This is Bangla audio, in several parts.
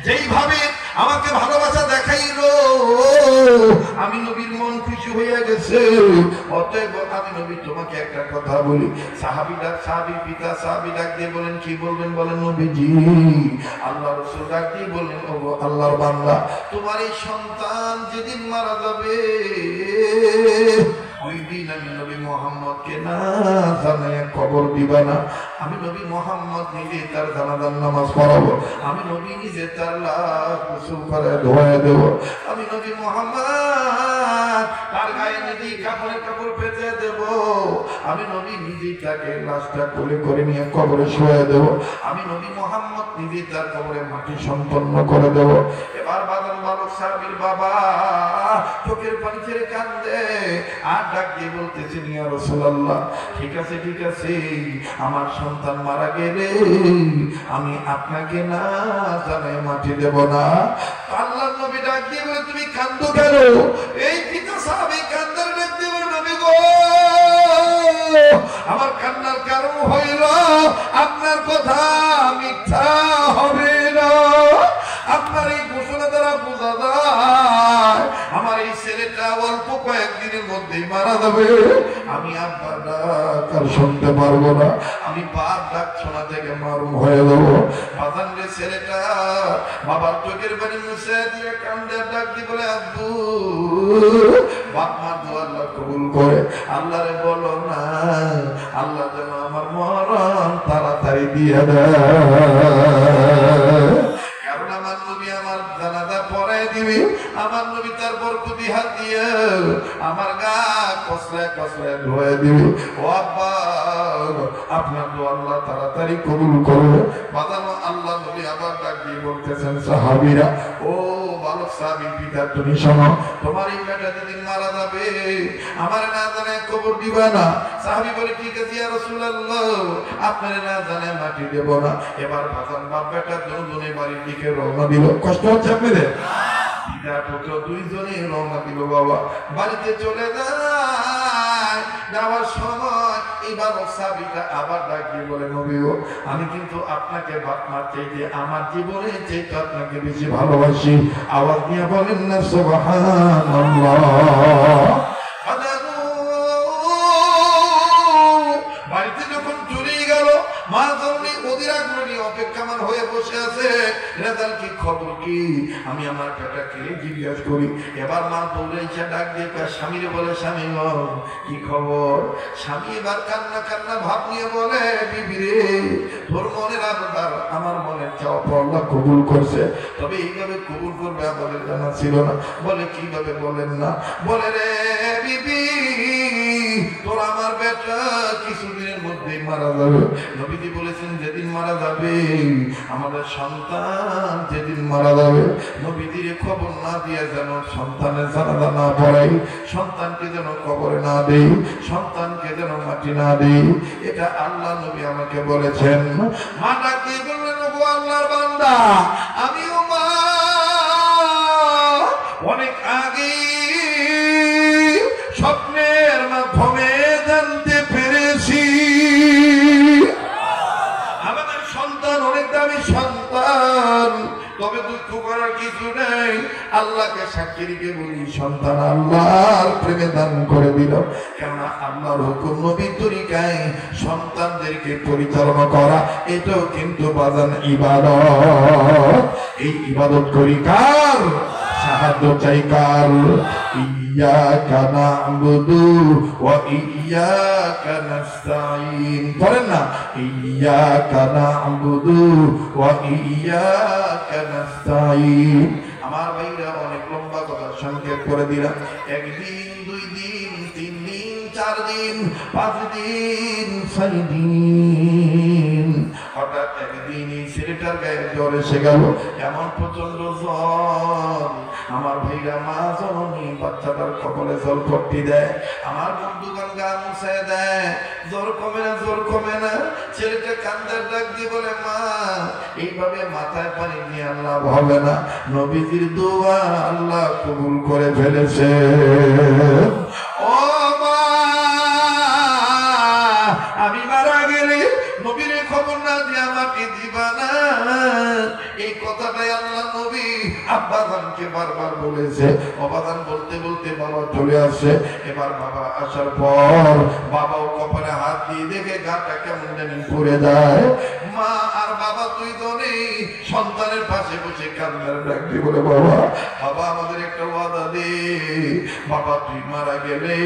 যেইভাবে আমাকে ভালোবাসা দেখাইলো আমি নবীর মন খুশি হয়ে গেছে। অতএব আমি নবী তোমাকে একটা কথা বলি। সাহাবীর পিতা সাহাবী ডাক দিয়ে বলেন, কি বলবেন বলেন নবীজি? আল্লাহ রাসূল ডাক দিয়ে বললেন, ও আল্লাহর বান্দা, তোমার এই সন্তান যেদিন মারা যাবে ওই দিন আমি নবী মুহাম্মদকে না জানাইয়া কবর দিবা না। আমি নবী মুহাম্মদ নিজে তার জানাজার নামাজ পড়াবো, আমি নবী নিজে তার লাশ গোসল করে ধোয়া দেব, আমি নবী মুহাম্মদ তার গায়ে নিজেই কাপড় পেঁচে দেব, আমি নবী নিজেই তাকে লাশটা কোলে করে নিয়ে কবরে শুয়ে দেব, আমি নবী মুহাম্মদ নিজেই তার কবরে মাটি সম্পন্ন করে দেব। এবার বালক সাহাবীর বাবা চোখের পানি ছেড়ে কান্দে আর ডাক দিয়ে বলতেছেন, ইয়া রাসূলুল্লাহ, ঠিক আছে আমার সন্তান মারা গেলে আমি আপনাকে না জানাই মাটি দেব না। আল্লাহর নবী ডাক দিয়ে বলে, তুমি কান্দো কেন? এই পিতা সাহাবী কান্দার ডাক দিয়ে বলে, নবী গো, আমার কান্নার কারণ হইল আপনার কথা মিথ্যা হবে না। আপনার এই ঘোষণা দ্বারা বোঝা যায় আমার এই ছেলেটা অল্প কয়েকদিনের মধ্যেই মারা যাবে। আমি আপনার ডাক আর শুনতে পারবো না, আমি বাপ ডাক শোনা থেকে মারুম হয়ে যাবো। বাজান রে, ছেলেটা বাবার চোখের পানি মুছে দিয়ে কান্দে ডাক দিয়ে বলে, আব্বু, বাপ মার দোয়া আল্লাহ কবুল করে। আল্লাহরে বলো না আল্লাহ যেন আমার মরণ তাড়াতাড়ি দিয়ে দেয়, কারণ আমার নবী আমার জানাজা পড়ায় দিবি, আমার নবী তার বরকতি হাত দিয়ে আমার গা কসলায় কসলায় ধুয়ে দিবি। ও আব্বা, আপনার দোয়া আল্লাহ তাড়াতাড়ি কবুল করবে। বাজানো আল্লাহ নবী আবার ডাক দিয়ে বলতেছেন, সাহাবীরা, ও বালক সাহাবীর পিতা, তুমি শোনো, তোমার এই বেটা যেদিন মারা যাবে আমার না জানে কবর দিবা না। সাহাবী বলে, ঠিক আছে ইয়া রাসূলুল্লাহ, আপনার না জানে মাটি দেব না। এবার বাজান বাপ বেটা দুজনে বাড়ির দিকে রওনা দিল। কষ্ট হচ্ছে আপনাদের? পিতা পুত্র দুইজনে রওনা দিল বাবা, বাড়িতে চলে যায়। যাওয়ার সময় এই বালক সাহাবীটা আবার ডাক দিয়ে বলে, নবী গো, আমি কিন্তু আপনাকে বাপ মার চাইতে আমার জীবনে চাইতে আপনাকে বেশি ভালোবাসি। আওয়াজ দিয়ে বলেন না সুবহানাল্লাহ। বাড়িতে যখন চলে গেল, মা জননী অধীর আগ্রহে অপেক্ষামান হয়ে বসে আছে। রেজাল কি খবর কি? আমি আমার বেটাকে জিজ্ঞাসা করি। এবার মা দৌড়ে এসে ডাক দিয়ে স্বামীরে বলে, স্বামী গো, কি খবর? স্বামী এবার কান্না কান্না ভাব নিয়ে বলে, বিবি রে, তোর মনের আবদার আমার মনের চাওয়া আল্লাহ কবুল করছে, তবে এইভাবে কবুল করবে আমাদের জানা ছিল না। বলে, কিভাবে বলেন না? বলে, রে বিবি, তোর আমার বেটা কিছুদিনের মধ্যেই মারা যাবে। নবীজি বলেছেন, যেদিন মারা যাবে আমাদের সন্তান, যেদিন মারা যাবে নবীজির খবর না দিয়ে যেন সন্তানের জানাজা না পড়াই, সন্তানকে যেন কবরে না দেই, সন্তানকে যেন মাটি না দেই, এটা আল্লাহ নবী আমাকে বলেছেন। মা ডাক দিয়ে বললেন, ও আল্লাহর বান্দা, আমিও মা অনেক আগে স্বপ্নের মাধ্যমে জানতে পেরেছি আমাদের সন্তান অনেক দামি সন্তান, তবে দুঃখ করার কিছু নেই। আল্লাহকে সাক্ষী রেখে বলি, সন্তান আল্লাহর প্রেমে দান করে দিল। কেননা আল্লাহর হুকুম নবীর তরিকায় সন্তানদেরকে পরিচালনা করা, এটাও কিন্তু বাজান ইবাদত। এই ইবাদত করি কার? সাহায্য চাই কার? ইয়াকা না'বুদু ওয়া ইয়াকা নাস্তাঈন। পড়েন না, ইয়াকা না'বুদু ওয়া ইয়াকা নাস্তাঈন। আমার ভাইরা, অনেক লম্বা কথা সংক্ষেপ করে দিলাম। একদিন, দুই দিন, তিন দিন, 4 দিন, 5 দিন, 6 দিন, হঠাৎ একদিন এই ছেলেটার গায়ে জ্বর এসে গেল। এমন প্রচন্ড জ্বর, আমার ভাইরা, মা জননী বাচ্চাটার কপালে জল পট্টি দেয়, আমার বন্ধুগণ গা মুছায় দেয়, জ্বর কমে না, জ্বর কমে না। ছেলেটা কান্দার ডাক দিয়ে বলে, মা, এইভাবে মাথায় পানি নিয়ে আল্লাহ হবে না, নবীজির দোয়া আল্লাহ কবুল করে ফেলেছে। ও মা, আমি মারা গেলে নবীর খবর না দিয়ে আমাকে দিবা না, এই কথাটাই আল্লাহ নবী আব্বাজানকে বারবার বলেছে। অবাদান বলতে বলতে বাবা চলে আসে। এবার বাবা আসার পর বাবাও কপালে হাত দিয়ে দেখে গাটা কেমন জানি পড়ে যায়। মা আর বাবা দুইজনেই সন্তানের পাশে বসে কান্নার ডাক দিয়ে বলে, বাবা বাবা আমাদের একটা ওয়াদা দে, বাবা তুই মারা গেলে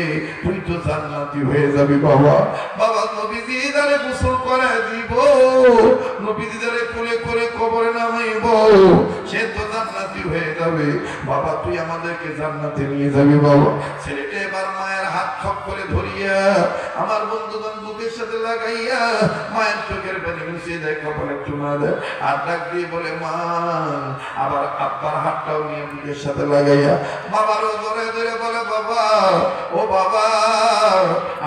তুই তো জান্নাতি হয়ে যাবি। বাবা বাবা নবীজি দ্বারে গোসল করে দিব, নবীজি দ্বারে কোলে করে কবরে নামাইব, সে তো জান্নাতি হয়ে যাবে। বাবা তুই আমাদেরকে জান্নাতে নিয়ে যাবি। বাবা ছেলেটা এবার মায়ের হাত খপ করে ধরিয়া আমার বন্ধুগণ বুকের সাথে লাগাইয়া মায়ের চোখের পানি মুছিয়ে দেয়, কপালে চুমা দেয়, আর ডাক দিয়ে বলে মা। আবার আব্বার হাতটাও নিয়ে বুকের সাথে লাগাইয়া বাবারও ধরে ধরে বলে, বাবা ও বাবা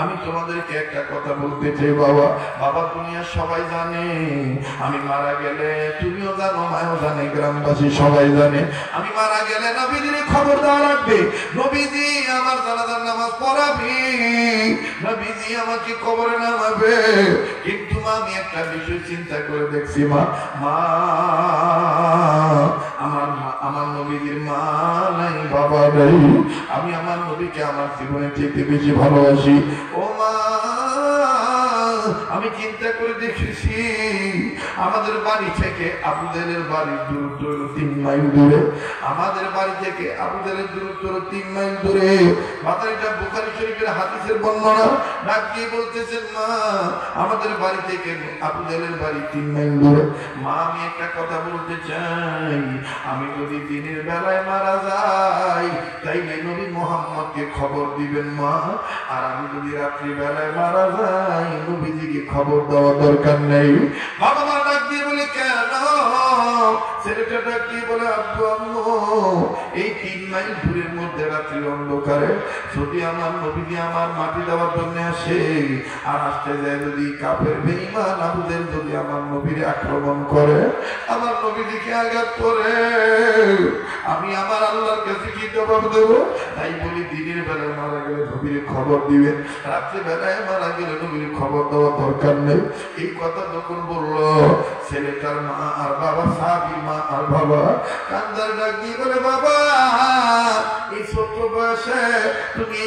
আমি তোমাদেরকে একটা কথা বলতে চাই। বাবা বাবা দুনিয়ার সবাই জানে আমি মারা গেলে, তুমিও জানো, মাও জানে, গ্রামবাসী সবাই জানে আমি মারা গেলে নবীজির খবর দেওয়া লাগবে, নবীজি আমার জানাজার নামাজ পড়াবি, নবীজি আমাকে কবরে নামাবে। কিন্তু মা আমি একটা বিষয় চিন্তা করে দেখছি, মা মা আমার নবীজির মা নাই, বাবা নাই। আমি আমার নবীকে আমার জীবনের চেয়ে বেশি ভালোবাসি। ও মা আমি চিন্তা করে দেখেছি আমাদের বাড়ি থেকে আবুদের বাড়ির দূরত্ব 3 মাইল দূরে, আমাদের বাড়ি থেকে আবুদের দূরত্ব 3 মাইল দূরে। মাতারিটা বুখারী শরীফের হাদিসের বর্ণনা। ডাক দিয়ে বলতেছেন, মা আমাদের বাড়ি থেকে আবুদের বাড়ি 3 মাইল দূরে। মা আমি একটা কথা বলতে চাই, আমি যদি দিনের বেলায় মারা যাই তাইলে নবী মুহাম্মদকে খবর দিবেন মা, আর আমি যদি রাত্রি বেলায় মারা যাই নবীজিকে খবর দেওয়া দরকার নেই। বাবা মা ডাক দিয়ে বলে, কেন? ছেলেটা ডাক দিয়ে বলে, আব্বু আম্মু এই 3 মাইল দূরের মধ্যে রাত্রি অন্ধকারে যদি আমার নবীজি আমার মাটি দেওয়ার জন্য আসে, আর আসতে যায় যদি কাফের বেঈমান আবুদের যদি আমার নবীর আক্রমণ করে, আমার নবীজিকে আঘাত করে, আমি আমার আল্লাহর কাছে কি জবাব দেব? তাই বলি দিনের বেলায় মারা গেলে নবীর খবর দিবেন, রাত্রি বেলায় মারা গেলে নবীর খবর দেওয়া দরকার নেই। এই কথা যখন বললো ছেলেটার মা আর বাবা, সাহাবী মা আর বাবা কান্দার ডাক দিয়ে বলে, বাবা এই ছোট্ট বয়সে তুমি